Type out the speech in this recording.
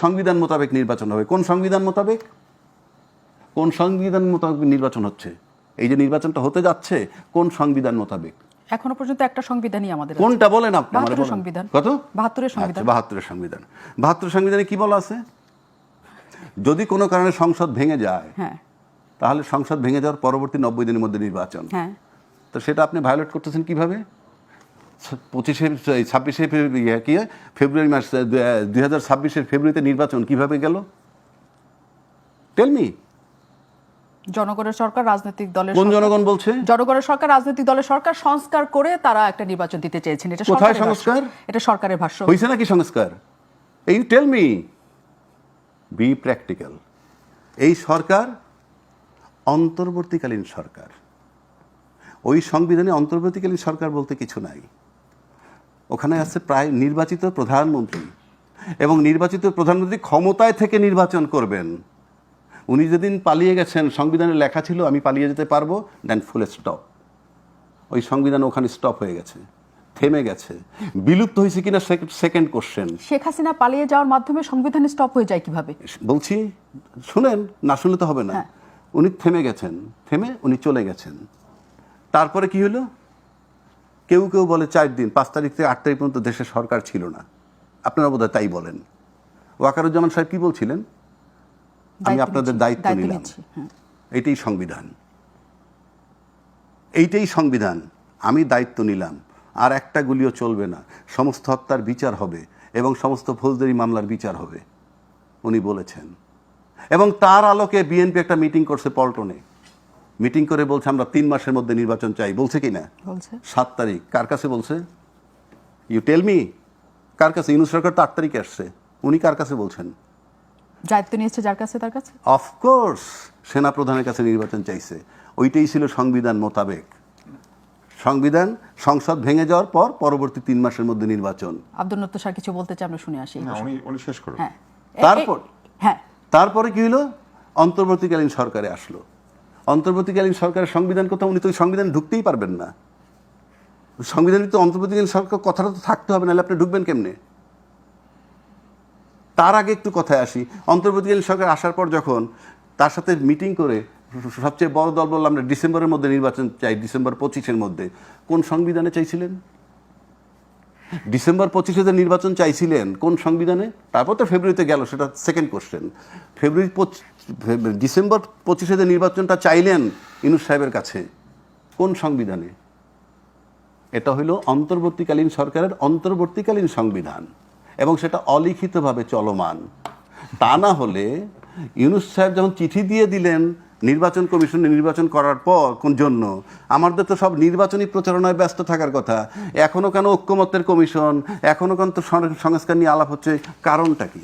সংবিধান মোতাবেক নির্বাচন হবে। কোন সংবিধান মোতাবেক? কোন সংবিধান মোতাবেক নির্বাচন হচ্ছে? এই যে নির্বাচনটা হতে যাচ্ছে কোন সংবিধান মোতাবেক? এখনো পর্যন্ত একটা সংবিধানই আমাদের আছে। কোনটা বলেন আপনি? 72 সংবিধান। কত? 72 সংবিধান। 72 সংবিধান। 72 সংবিধানে কি বলা আছে? যদি কোনো কারণে সংসদ ভেঙে যায়, হ্যাঁ, তাহলে সংসদ ভেঙে যাওয়ার পরবর্তী 90 দিনের মধ্যে নির্বাচন। হ্যাঁ, তো সেটা আপনি ভায়োলেট করতেছেন কিভাবে? 26শে ফেব্রুয়ারি মাস 2026-এর ফেব্রুয়ারিতে নির্বাচন কিভাবে গেল? Tell me. জনগণের সরকার রাজনৈতিক দলের কোন জনগণ বলছে? জনগণের সরকার রাজনৈতিক দলের সরকার সংস্কার করে তারা একটা নির্বাচন দিতে চেয়েছেন। এটা কোথায় সরকারের সংস্কার? ভাষ্য। এটা সরকারের ভাষ্য। হইছে নাকি সংস্কার? এই টেল মি, বি প্র্যাকটিক্যাল। এই সরকার অন্তর্বর্তীকালীন সরকার। ওই সংবিধানে অন্তর্বর্তীকালীন সরকার বলতে কিছু নাই। ওখানে আছে প্রায় নির্বাচিত প্রধানমন্ত্রী, এবং নির্বাচিত প্রধানমন্ত্রী ক্ষমতায় থেকে নির্বাচন করবেন। উনি যেদিন পালিয়ে গেছেন, সংবিধানে লেখা ছিল আমি পালিয়ে যেতে পারবো, দেন ফুল স্টপ। ওই সংবিধান ওখানে স্টপ হয়ে গেছে, থেমে গেছে। বিলুপ্ত হয়েছে কিনা সেকেন্ড কোশ্চেন। শেখ হাসিনা পালিয়ে যাওয়ার মাধ্যমে সংবিধান স্টপ হয়ে যায় কিভাবে? বলছি, শুনেন, না শুনলে তো হবে না। হ্যাঁ। উনি থেমে গেছেন, থেমে উনি চলে গেছেন। তারপরে কি হলো? কেউ কেউ বলে 4 দিন, 5 তারিখ থেকে 8 তারিখ পর্যন্ত দেশের সরকার ছিল না। আপনারা বোধহয় তাই বলেন। ওয়াকারুজ্জামান সাহেব কি বলছিলেন? আমি আপনাদের দায়িত্ব নিলাম। এইটাই সংবিধান, এইটাই সংবিধান। আমি দায়িত্ব নিলাম, আর একটা গুলিও চলবে না, সমস্ত হত্যার বিচার হবে এবং সমস্ত ফৌজদারি মামলার বিচার হবে, উনি বলেছেন। এবং তার আলোকে বিএনপি একটা মিটিং করছে পল্টনে। মিটিং করে বলছে আমরা 3 মাসের মধ্যে নির্বাচন চাই। বলছে কি না? বলছে 7 তারিখ। কার কাছে বলছে? You tell me. কার কাছে? ইউনূস সরকার তো 8 তারিখে আসছে। উনি কার কাছে বলছেন? দায়িত্ব নিয়েছে যার কাছে, তার কাছে। অফকোর্স সেনাপ্রধানের কাছে নির্বাচন চাইছে। ওইটাই ছিল সংবিধান মোতাবেক। সংবিধান, সংসদ ভেঙে যাওয়ার পর পরবর্তী 3 মাসের মধ্যে নির্বাচন। আব্দুল নত্ত স্যার কিছু বলতে চাই, আমরা শুনে আসি। উনি শেষ করুন। হ্যাঁ, তারপর হ্যাঁ, তারপরে কি হলো? অন্তর্বর্তীকালীন সরকারে আসলো। অন্তর্বর্তীকালীন সরকারের সংবিধান কোথাও? উনি তো ওই সংবিধান ঢুকতেই পারবেন না। সংবিধানের তো অন্তর্বর্তীকালীন সরকার কথাটা তো থাকতে হবে, নাহলে আপনি ঢুকবেন কেমনে? তার আগে একটু কথায় আসি। অন্তর্বর্তীকালীন সরকার আসার পর যখন তার সাথে মিটিং করে সবচেয়ে বড় দল বললাম আমরা ডিসেম্বরের মধ্যে নির্বাচন চাই, ডিসেম্বর 25-এর মধ্যে, কোন সংবিধানে চাইছিলেন? ডিসেম্বর 25-এ নির্বাচন চাইছিলেন কোন সংবিধানে? তারপর তো ফেব্রুয়ারিতে গেল, সেটা সেকেন্ড কোশ্চেন। ডিসেম্বর 25-এ নির্বাচনটা চাইলেন ইউনূস সাহেবের কাছে, কোন সংবিধানে? এটা হইল অন্তর্বর্তীকালীন সরকারের অন্তর্বর্তীকালীন সংবিধান, এবং সেটা অলিখিতভাবে চলমান। তা না হলে ইউনূস সাহেব যখন চিঠি দিয়ে দিলেন নির্বাচন কমিশনে নির্বাচন করার পর কোন জন্য, আমাদের তো সব নির্বাচনী প্রচারণায় ব্যস্ত থাকার কথা। এখনো কেন ঐক্যমত্যের কমিশন, এখনো কেন তো সংস্কার নিয়ে আলাপ হচ্ছে? কারণটা কি?